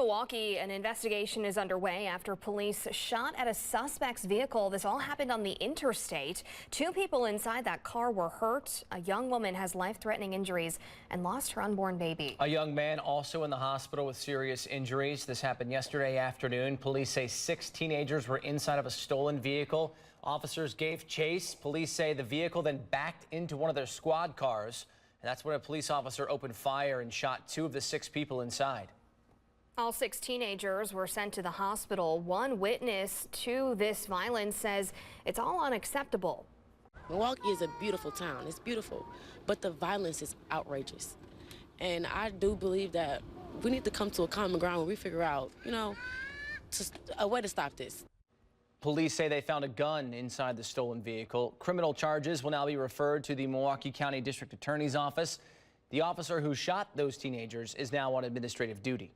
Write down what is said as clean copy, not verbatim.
Milwaukee, an investigation is underway after police shot at a suspect's vehicle. This all happened on the interstate. Two people inside that car were hurt. A young woman has life-threatening injuries and lost her unborn baby. A young man also in the hospital with serious injuries. This happened yesterday afternoon. Police say 6 teenagers were inside of a stolen vehicle. Officers gave chase. Police say the vehicle then backed into one of their squad cars. And that's when a police officer opened fire and shot 2 of the 6 people inside. All 6 teenagers were sent to the hospital. One witness to this violence says it's all unacceptable. Milwaukee is a beautiful town. It's beautiful, but the violence is outrageous. And I do believe that we need to come to a common ground where we figure out, a way to stop this. Police say they found a gun inside the stolen vehicle. Criminal charges will now be referred to the Milwaukee County District Attorney's Office. The officer who shot those teenagers is now on administrative duty.